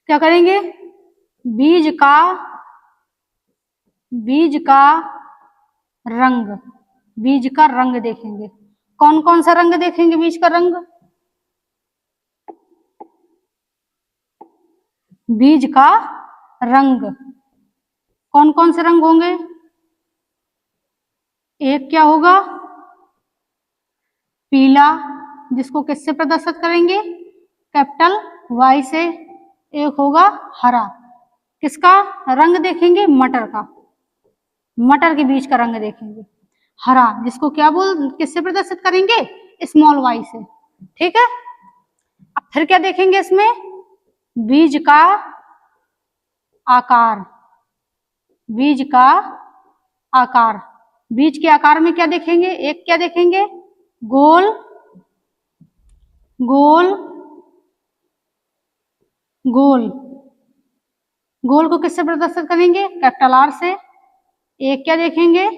क्या करेंगे, बीज का रंग, बीज का रंग देखेंगे। कौन कौन सा रंग देखेंगे, बीज का रंग, बीज का रंग कौन कौन से रंग होंगे, एक क्या होगा, पीला, जिसको किससे प्रदर्शित करेंगे, कैपिटल वाई से। एक होगा हरा, किसका रंग देखेंगे, मटर का, मटर के बीज का रंग देखेंगे हरा, जिसको क्या किससे प्रदर्शित करेंगे, स्मॉल वाई से, ठीक है। अब फिर क्या देखेंगे इसमें, बीज का आकार, बीज का आकार, बीज के आकार में क्या देखेंगे, एक क्या देखेंगे, गोल, गोल, गोल, गोल को किससे प्रदर्शित करेंगे, कैपिटल आर से। एक क्या देखेंगे,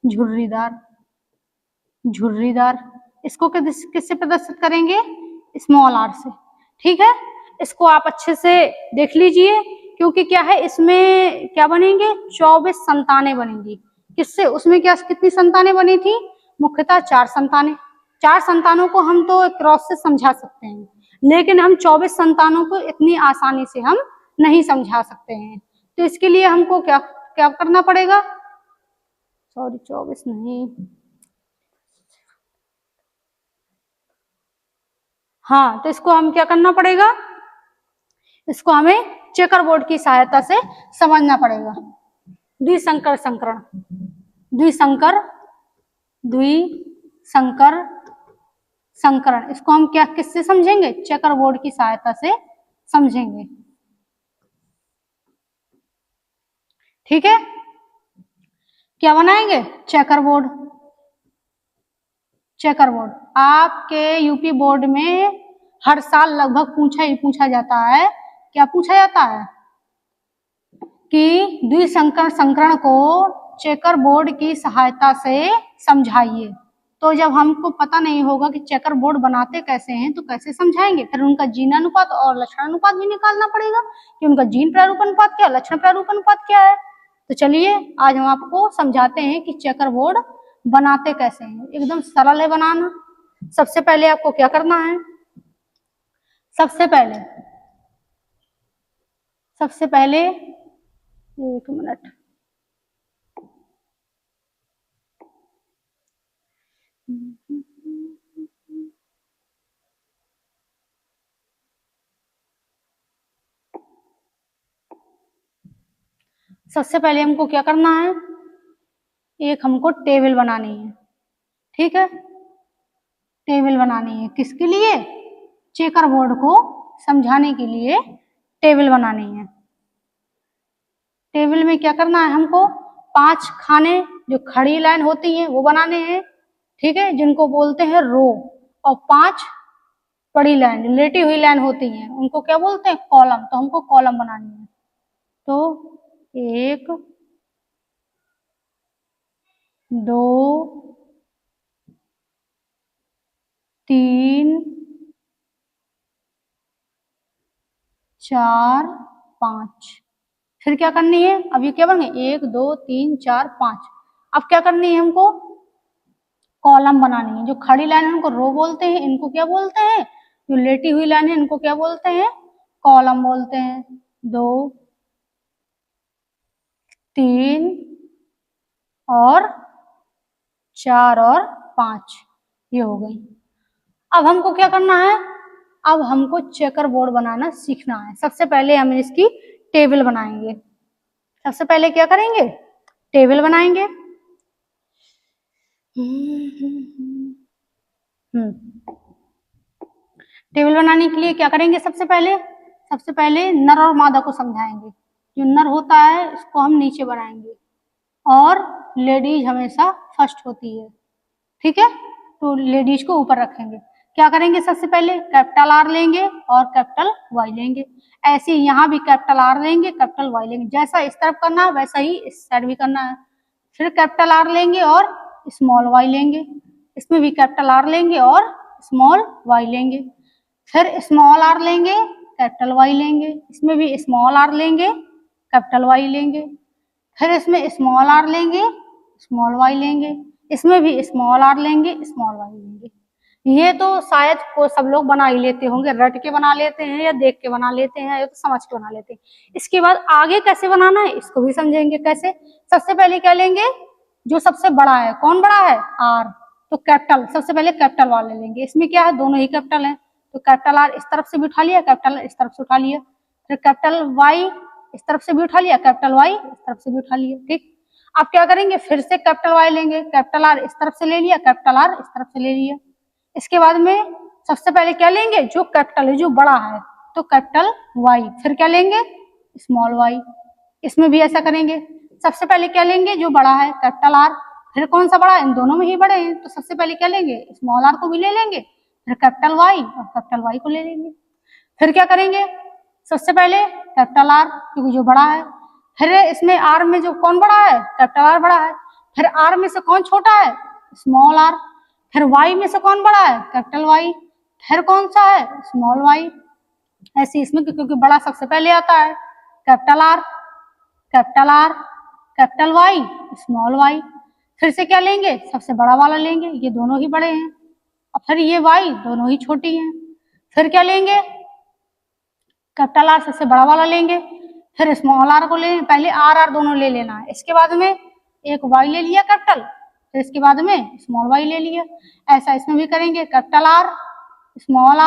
झुर्रीदार, झुर्रीदार, इसको किससे प्रदर्शित करेंगे, स्मॉल आर से, ठीक है। इसको आप अच्छे से देख लीजिए, क्योंकि क्या है, इसमें क्या बनेंगे, 24 संतानें बनेंगी। किससे, उसमें क्या कितनी संतानें बनी थी, मुख्यतः 4 संतानें। 4 संतानों को हम तो क्रॉस से समझा सकते हैं, लेकिन हम 24 संतानों को इतनी आसानी से हम नहीं समझा सकते हैं। तो इसके लिए हमको क्या क्या करना पड़ेगा, सॉरी 24 नहीं, हाँ, तो इसको हम क्या करना पड़ेगा, इसको हमें चेकर बोर्ड की सहायता से समझना पड़ेगा। द्विसंकर संकरण, द्विसंकर, द्विसंकर संकरण, इसको हम क्या किससे समझेंगे, चेकर बोर्ड की सहायता से समझेंगे, ठीक है। क्या बनाएंगे, चेकर बोर्ड, चेकर बोर्ड। आपके यूपी बोर्ड में हर साल लगभग पूछा ही पूछा जाता है, क्या पूछा जाता है, कि द्विसंकर संकरण को चेकर बोर्ड की सहायता से समझाइए। तो जब हमको पता नहीं होगा कि चेकर बोर्ड बनाते कैसे हैं तो कैसे समझाएंगे, फिर उनका जीनानुपात और लक्षणानुपात भी निकालना पड़ेगा कि उनका जीन प्रारूप अनुपात क्या, लक्षण प्रारूप अनुपात क्या है। तो चलिए आज हम आपको समझाते हैं कि चेकर बोर्ड बनाते कैसे हैं। एकदम सरल है बनाना। सबसे पहले आपको क्या करना है, सबसे पहले एक मिनट, सबसे पहले हमको क्या करना है, एक हमको टेबल बनानी है, ठीक है। टेबल बनानी है किसके लिए, चेकर बोर्ड को समझाने के लिए टेबल बनानी है। टेबल में क्या करना है हमको, 5 खाने जो खड़ी लाइन होती हैं वो बनाने हैं, ठीक है, जिनको बोलते हैं रो। और 5 बड़ी लाइन लेटी हुई लाइन होती हैं उनको क्या बोलते हैं, कॉलम। तो हमको कॉलम बनानी है। तो 1 2 3 4 5, फिर क्या करनी है, अब ये क्या बन गए 1 2 3 4 5। अब क्या करनी है हमको, कॉलम बनानी है। जो खड़ी लाइन है उनको रो बोलते हैं, इनको क्या बोलते हैं, जो लेटी हुई लाइन है इनको क्या बोलते हैं, कॉलम बोलते हैं। 2 3 और 4 और 5 ये हो गई। अब हमको क्या करना है, अब हमको चेकर बोर्ड बनाना सीखना है। सबसे पहले हम इसकी टेबल बनाएंगे। सबसे पहले क्या करेंगे, टेबल बनाएंगे। टेबल बनाने के लिए क्या करेंगे? सबसे पहले नर और मादा को समझाएंगे। जो नर होता है इसको हम नीचे बनाएंगे और लेडीज हमेशा फर्स्ट होती है, ठीक है, तो लेडीज को ऊपर रखेंगे। क्या करेंगे? सबसे पहले कैपिटल आर लेंगे और कैपिटल वाई लेंगे। ऐसे यहाँ भी कैपिटल आर लेंगे, कैपिटल वाई लेंगे। जैसा इस तरफ करना है वैसा ही इस साइड भी करना है। फिर कैपिटल आर लेंगे और स्मॉल वाई लेंगे। इसमें भी कैपिटल आर लेंगे और स्मॉल वाई लेंगे। फिर स्मॉल आर लेंगे, कैपिटल वाई लेंगे। इसमें भी स्मॉल आर लेंगे, कैपिटल वाई लेंगे। फिर इसमें स्मॉल आर लेंगे, स्मॉल वाई लेंगे। इसमें भी स्मॉल आर लेंगे, स्मॉल वाई लेंगे। ये तो शायद को सब लोग बना ही लेते होंगे, रट के बना लेते हैं या देख के बना लेते हैं या तो समझ के बना लेते हैं। इसके बाद आगे कैसे बनाना है इसको भी समझेंगे। कैसे? सबसे पहले क्या लेंगे? जो सबसे बड़ा है, कौन बड़ा है? आर। तो कैपिटल, सबसे पहले कैपिटल वाले लेंगे। इसमें क्या है? दोनों ही कैपिटल है, तो कैपिटल आर इस तरफ से भी उठा लिया, कैपिटल इस तरफ से उठा लिया। फिर कैपिटल वाई इस तरफ से भी उठा लिया, कैपिटल वाई इस तरफ से भी उठा लिया। ठीक, अब क्या करेंगे? फिर से कैपिटल वाई लेंगे, कैपिटल आर इस तरफ से ले लिया, कैपिटल आर इस तरफ से ले लिया। इसके बाद में सबसे पहले क्या लेंगे? जो कैपिटल है, जो बड़ा है, तो कैपिटल वाई। फिर क्या लेंगे? Small Y. इसमें भी ऐसा करेंगे। सबसे पहले क्या लेंगे? जो बड़ा है, कैपिटल आर। फिर कौन सा बड़ा है? इन दोनों में ही बड़े हैं, तो सबसे पहले क्या लेंगे? स्मॉल आर को भी ले लेंगे, फिर कैपिटल वाई और कैपिटल वाई को ले लेंगे। फिर क्या करेंगे? सबसे पहले कैपिटल आर, क्योंकि जो बड़ा है। फिर इसमें आर में जो कौन बड़ा है? कैपिटल आर बड़ा है। फिर आर में से कौन छोटा है? Small are. फिर वाई में से कौन बड़ा है? Capital Y. फिर कौन सा है? Small Y. ऐसे इसमें क्योंकि बड़ा सबसे पहले आता है, capital R, capital R, capital Y, small Y. फिर से क्या लेंगे? सबसे बड़ा वाला लेंगे, ये दोनों ही बड़े हैं। और फिर ये वाई दोनों ही छोटी हैं। फिर क्या लेंगे? कैपिटल आर सबसे बड़ा वाला लेंगे, फिर स्मॉल आर को लेंगे। पहले आर आर दोनों ले लेना है, इसके बाद में एक वाई ले लिया कैपिटल, फिर इसके बाद में स्मॉल वाई ले लिया। ऐसा इसमें भी करेंगे, capital R, small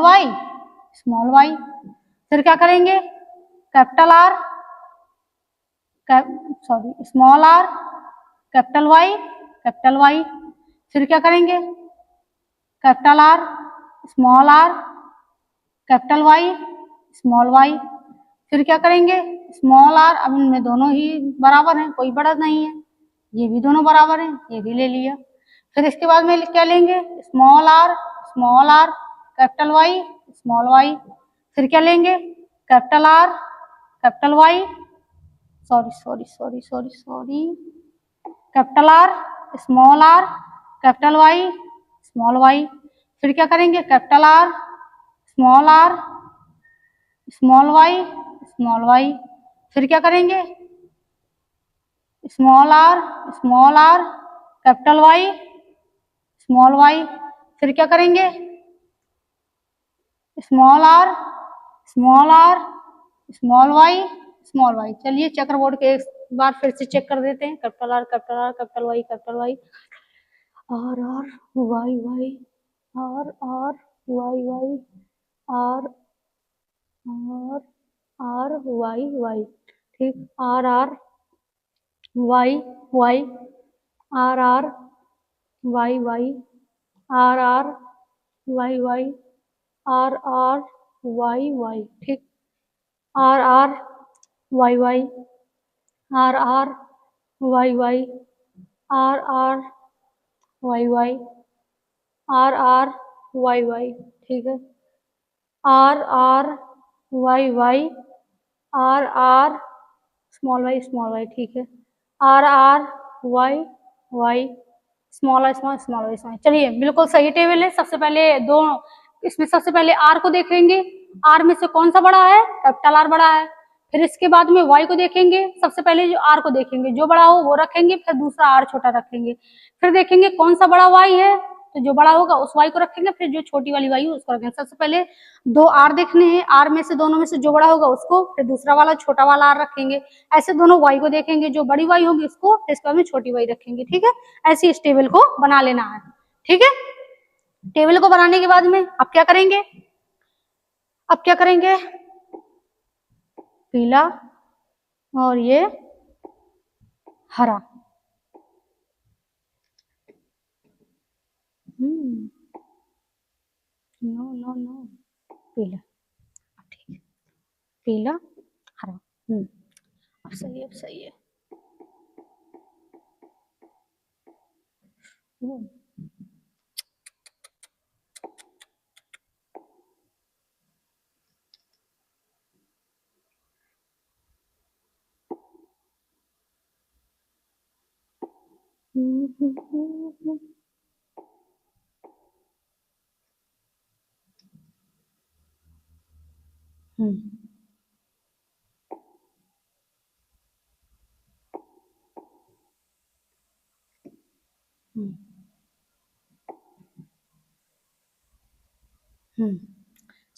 Y, small Y. फिर क्या करेंगे? Capital R, small R, capital Y. फिर क्या करेंगे? Capital R, small R, capital Y, small Y. फिर क्या करेंगे? स्मॉल आर, अब इनमें दोनों ही बराबर हैं, कोई बड़ा नहीं है, ये भी दोनों बराबर हैं, ये भी ले लिया। फिर इसके बाद में क्या लेंगे? Small R, capital Y, small Y. फिर क्या लेंगे? Capital R, capital Y, sorry, capital R, capital Y, small Y. फिर क्या करेंगे? Capital R, small Y, small Y. फिर क्या करेंगे? Small R, capital Y, small Y. फिर क्या करेंगे? Small R, small Y, small Y. चलिए चक्र बोर्ड के एक बार फिर से चेक कर देते हैं। Capital R, capital Y, R R Y Y, R R Y Y, R R R Y Y. ठीक, R R Y Y, R R Y Y, R R Y Y, R R Y Y. ठीक, R R Y Y, R R Y Y, R R Y Y, R R Y Y. ठीक है, R R Y Y, R R small Y. ठीक है, R R Y Y, small Y, small Y. चलिए बिल्कुल सही table है। सबसे पहले दो, इसमें सबसे पहले आर को देखेंगे, आर में से कौन सा बड़ा है? कैपिटल आर बड़ा है। फिर इसके बाद में वाई को देखेंगे, सबसे पहले जो आर को देखेंगे, जो बड़ा हो वो रखेंगे, फिर दूसरा आर छोटा रखेंगे। फिर देखेंगे कौन सा बड़ा वाई है, तो जो बड़ा होगा उस वाई को रखेंगे, फिर जो छोटी वाली वाई है उसको रखेंगे। सबसे पहले दो आर देखने हैं, आर में से दोनों में से जो बड़ा होगा उसको, फिर दूसरा वाला छोटा वाला आर रखेंगे। ऐसे दोनों वाई को देखेंगे, जो बड़ी वाई होगी उसको, फिर इसके बाद में छोटी वाई रखेंगे। ठीक है, ऐसे इस टेबल को बना लेना है। ठीक है, टेबल को बनाने के बाद में अब क्या करेंगे? पीला और ये हरा। नो नो नो, पीला, ठीक है, पीला हरा। अब सही है, अब सही है।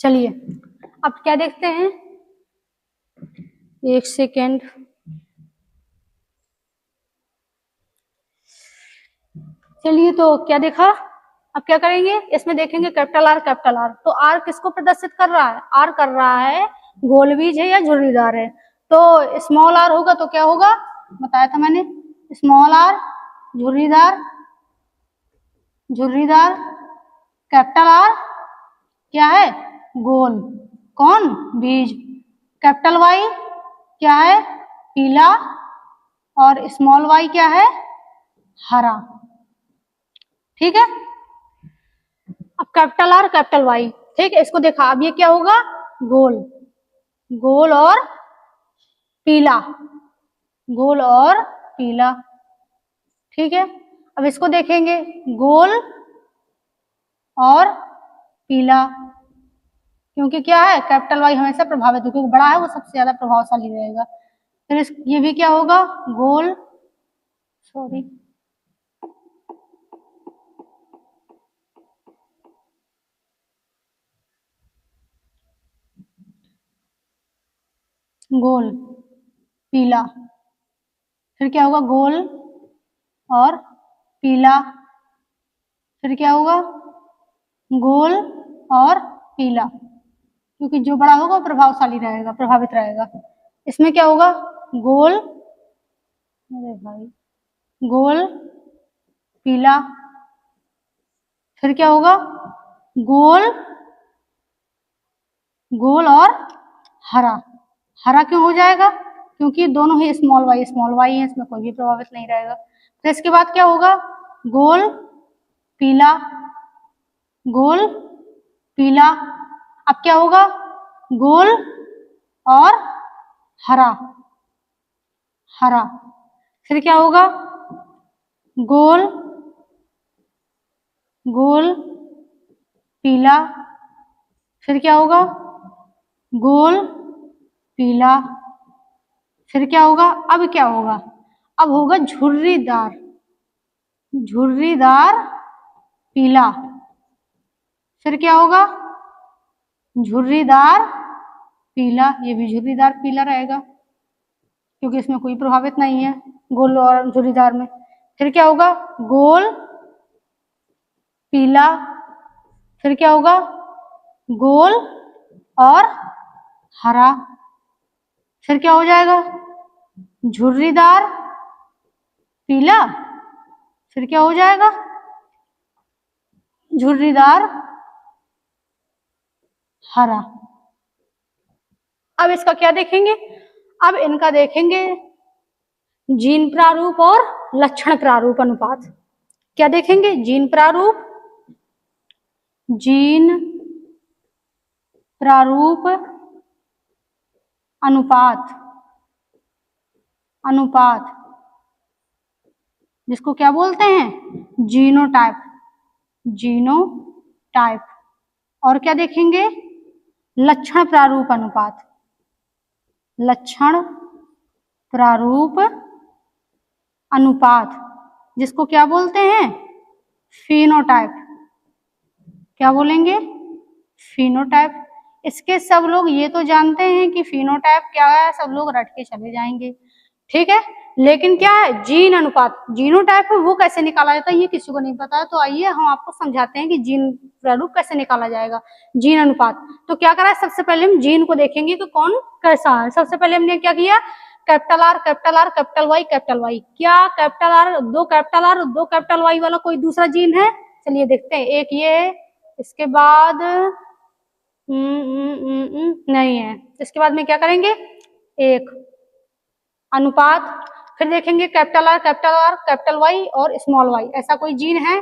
चलिए अब क्या देखते हैं, एक सेकेंड। चलिए तो क्या देखा, अब क्या करेंगे, इसमें देखेंगे कैपिटल आर कैपिटल आर। तो आर किसको प्रदर्शित कर रहा है, आर कर रहा है गोलबीज है या झुर्रीदार है। तो स्मॉल आर होगा तो क्या होगा, बताया था मैंने, स्मॉल आर झुर्रीदार, झुर्रीदार, कैपिटल आर क्या है, गोल, कौन, बीज, कैपिटल वाई क्या है, पीला, और स्मॉल वाई क्या है, हरा। ठीक है, अब कैपिटल आर कैपिटल वाई, ठीक है, इसको देखा, अब ये क्या होगा, गोल, गोल और पीला, गोल और पीला। ठीक है, अब इसको देखेंगे, गोल और पीला, क्योंकि क्या है, कैपिटल वाई हमेशा प्रभावित है, क्योंकि बड़ा है वो सबसे ज्यादा प्रभावशाली रहेगा। फिर ये भी क्या होगा, गोल, सॉरी, गोल, पीला, फिर क्या होगा, गोल और पीला, फिर क्या होगा, गोल और पीला, क्योंकि जो बड़ा होगा वो प्रभावशाली रहेगा, प्रभावित रहेगा। इसमें क्या होगा, गोल, अरे भाई, गोल, पीला, फिर क्या होगा, गोल, गोल और हरा। हरा क्यों हो जाएगा, क्योंकि दोनों ही स्मॉल वाई है, इसमें कोई भी प्रभावित नहीं रहेगा। फिर इसके बाद क्या होगा, गोल, पीला, गोल, पीला, अब क्या होगा, गोल और हरा, हरा, फिर क्या होगा, गोल, गोल, पीला, फिर क्या होगा, गोल, पीला, फिर क्या होगा, अब क्या होगा, अब होगा झुर्रीदार, झुर्रीदार पीला, फिर क्या होगा, झुर्रीदार पीला, ये भी झुर्रीदार पीला रहेगा, क्योंकि इसमें कोई प्रभावित नहीं है गोल और झुर्रीदार में। फिर क्या होगा, गोल, पीला, फिर क्या होगा, गोल और हरा, फिर क्या हो जाएगा, झुर्रीदार पीला, फिर क्या हो जाएगा, झुर्रीदार हरा। अब इसका क्या देखेंगे, अब इनका देखेंगे जीन प्रारूप और लक्षण प्रारूप अनुपात। क्या देखेंगे, जीन प्रारूप, जीन प्रारूप अनुपात, अनुपात जिसको क्या बोलते हैं, जीनोटाइप, जीनोटाइप। और क्या देखेंगे, लक्षण प्रारूप अनुपात, लक्षण प्रारूप अनुपात जिसको क्या बोलते हैं, फिनोटाइप। क्या बोलेंगे, फिनोटाइप। इसके सब लोग ये तो जानते हैं कि फिनोटाइप क्या है, सब लोग रट के चले जाएंगे, ठीक है, लेकिन क्या है, जीन अनुपात, जीनोटाइप वो कैसे निकाला जाता है ये किसी को नहीं पता है। तो आइए हम आपको समझाते हैं कि जीन प्रारूप कैसे निकाला जाएगा, जीन अनुपात। तो क्या करा है, सबसे पहले हम जीन को देखेंगे कि कौन कैसा है। सबसे पहले हमने क्या किया, capital R capital R capital Y capital Y. क्या कैपिटल आर, दो कैपिटल आर दो कैपिटल वाई वाला कोई दूसरा जीन है, चलिए देखते हैं, एक ये है, इसके बाद नहीं है, इसके बाद में क्या करेंगे, एक अनुपात, फिर देखेंगे कैपिटल आर कैपिटल वाई और स्मॉल वाई, ऐसा कोई जीन है,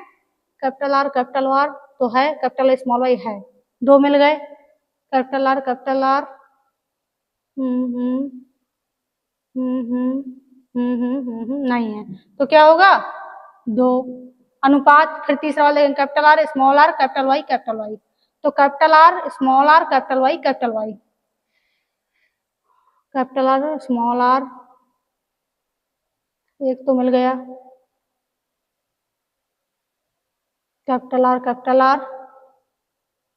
कैपिटल आर तो है, कैपिटल स्मॉल वाई है, दो मिल गए, कैपिटल आर नहीं है, तो क्या होगा, दो अनुपात, फिर तीसरा वाला कैपिटल आर कैपिटल वाई, तो capital R small R capital Y capital R small R, एक तो मिल गया, कैपिटल आर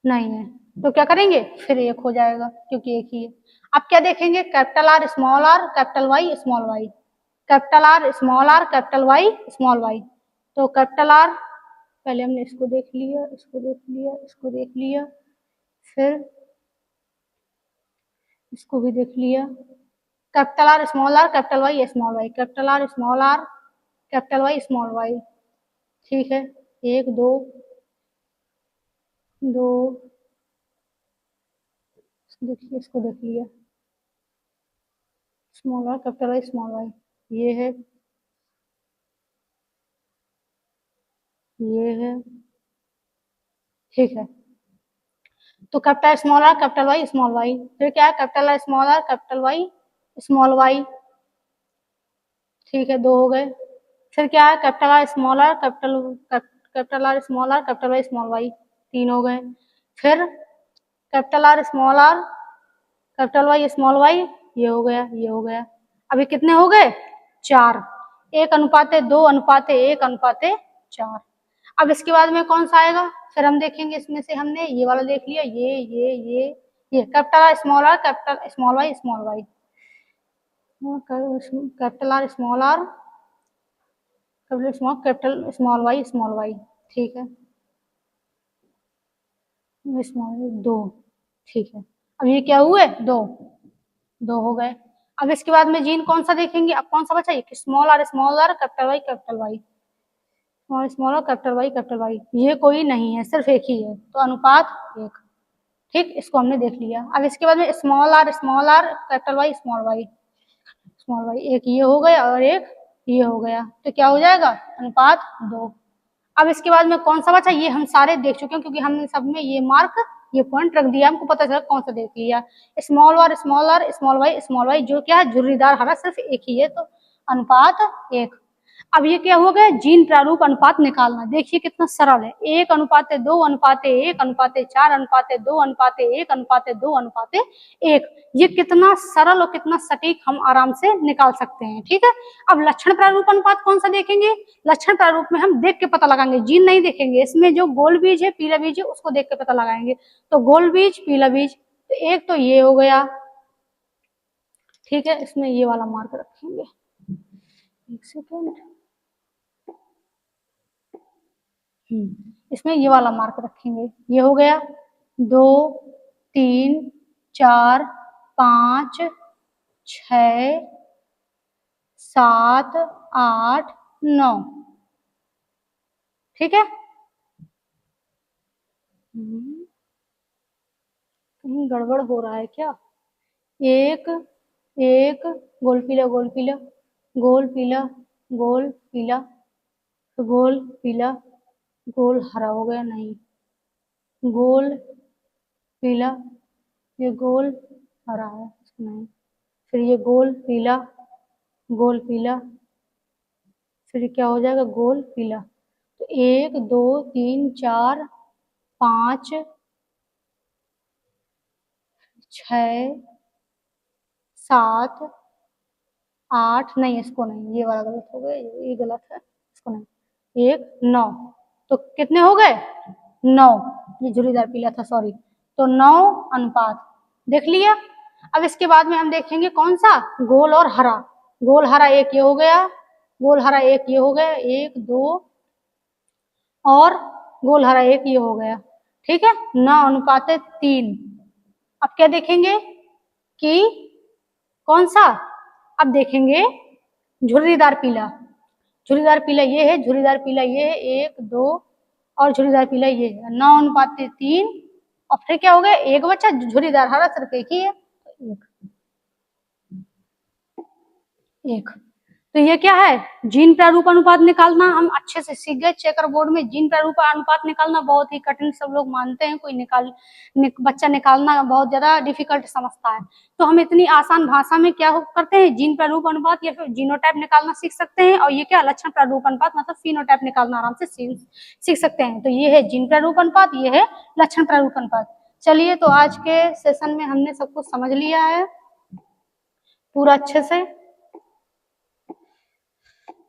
नहीं है, तो क्या करेंगे, फिर एक हो जाएगा क्योंकि एक ही है। अब क्या देखेंगे, capital R capital Y small Y, capital R capital Y small Y, तो कैपिटल आर, पहले हमने इसको देख लिया, इसको देख लिया, इसको देख लिया, फिर इसको भी देख लिया, capital R capital Y small Y, capital R capital Y small Y, ठीक है, एक दो दो, देखिए इसको देख लिया, small R capital Y small Y, ये है, ये है, ठीक है, तो capital small R capital Y small Y, फिर क्या है, capital R capital Y small Y, ठीक है, दो हो गए, फिर क्या है, capital R capital Y small Y, तीन हो गए, फिर capital R capital Y small Y, ये हो गया, ये हो गया, अभी कितने हो गए, चार, एक अनुपाते दो अनुपाते एक अनुपाते चार। अब इसके बाद में कौन सा आएगा, फिर हम देखेंगे, इसमें से हमने ये वाला देख लिया, ये capital R capital small Y capital R capital small Y, ठीक है, स्मॉल दो, ठीक है, अब ये क्या हुए, दो, दो हो गए। अब इसके बाद में जीन कौन सा देखेंगे, अब कौन सा बचा, small R capital Y capital Y, ये कोई नहीं है, सिर्फ एक ही है, तो अनुपात एक, ठीक, इसको हमने देख लिया। अब इसके बाद में small R capital Y small Y, एक ये हो गया और एक ये हो गया, तो क्या हो जाएगा, अनुपात दो। अब इसके बाद में कौन सा बचा, ये हम सारे देख चुके हैं क्योंकि हमने सब में ये मार्क, ये पॉइंट रख दिया, हमको पता चला कौन सा देख लिया, स्मॉल वाई जो क्या है, झुर्रीदार हरा, सिर्फ एक ही है, तो अनुपात एक। अब ये क्या हो गया, जीन प्रारूप अनुपात निकालना, देखिए कितना सरल है, एक अनुपाते दो अनुपाते एक अनुपाते चार अनुपाते दो अनुपाते एक अनुपाते दो अनुपाते एक, ये कितना सरल और कितना सटीक हम आराम से निकाल सकते हैं, ठीक है। अब लक्षण प्रारूप अनुपात कौन सा देखेंगे, लक्षण प्रारूप में हम देख के पता लगाएंगे, जीन नहीं देखेंगे, इसमें जो गोल बीज है पीला बीज है उसको देख के पता लगाएंगे, तो गोल बीज पीला बीज, तो एक तो ये हो गया, ठीक है, इसमें ये वाला मार्क रखेंगे, एक सेकेंड, इसमें ये वाला मार्क रखेंगे, ये हो गया, दो तीन चार पाँच छ सात आठ नौ, ठीक है, कहीं गड़बड़ हो रहा है क्या, एक एक गोल पीला गोल पीला गोल पीला गोल पीला गोल पीला गोल हरा हो गया, नहीं, गोल पीला, ये गोल हरा है, नहीं, फिर ये गोल पीला गोल पीला, फिर क्या हो जाएगा, गोल पीला, तो एक दो तीन चार पाँच छ सात आठ, नहीं इसको नहीं, ये वाला गलत हो गया, ये गलत है, इसको नहीं, एक नौ, तो कितने हो गए, नौ, ये झुर्रीदार पीला था, सॉरी, तो नौ अनुपात देख लिया। अब इसके बाद में हम देखेंगे कौन सा, गोल और हरा, गोल हरा एक ये हो गया, गोल हरा एक ये हो गया, एक दो और गोल हरा एक ये हो गया, ठीक है, 9 अनुपात 3। अब क्या देखेंगे कि कौन सा, अब देखेंगे झुर्रीदार पीला, झुर्रीदार पीला ये है, झुर्रीदार पीला ये है, एक दो और झुर्रीदार पीला ये 9:3। और फिर क्या हो गया, एक बच्चा झुर्रीदार हरा सिर्फ एक ही है, एक। तो ये क्या है, जीन प्रारूप अनुपात निकालना हम अच्छे से सीख गए। चेकर बोर्ड में जीन प्रारूप अनुपात निकालना बहुत ही कठिन सब लोग मानते हैं, कोई बच्चा निकालना बहुत ज्यादा डिफिकल्ट समझता है। तो हम इतनी आसान भाषा में क्या करते हैं, जीन प्रारूप अनुपात या फिर जीनोटाइप निकालना सीख सकते हैं। और ये क्या, लक्षण प्रारूप अनुपात मतलब फिनोटाइप निकालना आराम से सीख सकते हैं। तो ये है जीन प्रारूप अनुपात, ये है लक्षण प्रारूप अनुपात। चलिए, तो आज के सेशन में हमने सब कुछ समझ लिया है पूरा अच्छे से।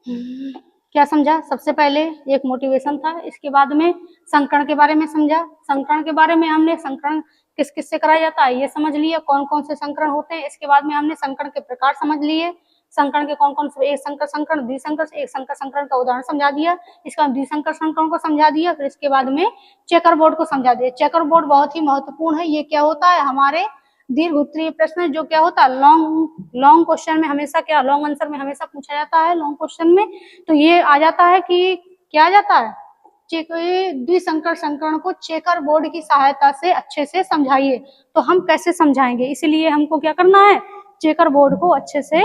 क्या समझा, सबसे पहले एक मोटिवेशन था, इसके बाद में संकरण के बारे में समझा। संकरण के बारे में हमने संकरण किस किस से कराया जाता है ये समझ लिया, कौन कौन से संकरण होते हैं। इसके बाद में हमने संकरण के प्रकार समझ लिए, संकरण के कौन कौन से, एक संकर संकरण, द्विसंकर, एक संकर संकरण का उदाहरण समझा दिया। इसके बाद द्विसंकर संकरण को समझा दिया। फिर इसके बाद में चेकर बोर्ड को समझा दिया। चेकर बोर्ड बहुत ही महत्वपूर्ण है। ये क्या होता है, हमारे दीर्घ उत्तरीय प्रश्न जो क्या होता है, लॉन्ग क्वेश्चन में हमेशा क्या, लॉन्ग आंसर में हमेशा पूछा जाता है लॉन्ग क्वेश्चन में। तो ये आ जाता है कि क्या आ जाता है, द्विसंकर संकरण को चेकर बोर्ड की सहायता से अच्छे से समझाइए। तो हम कैसे समझाएंगे, इसलिए हमको क्या करना है, चेकर बोर्ड को अच्छे से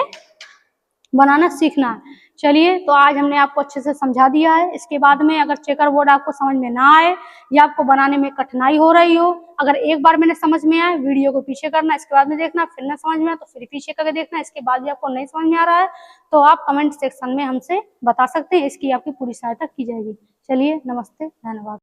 बनाना सीखना है। चलिए, तो आज हमने आपको अच्छे से समझा दिया है। इसके बाद में अगर चेकर बोर्ड आपको समझ में ना आए या आपको बनाने में कठिनाई हो रही हो, अगर एक बार मैंने समझ में आए, वीडियो को पीछे करना, इसके बाद में देखना, फिर ना समझ में आए तो फिर पीछे करके देखना, इसके बाद भी आपको नहीं समझ में आ रहा है तो आप कमेंट सेक्शन में हमसे बता सकते हैं, इसकी आपकी पूरी सहायता की जाएगी। चलिए, नमस्ते, धन्यवाद।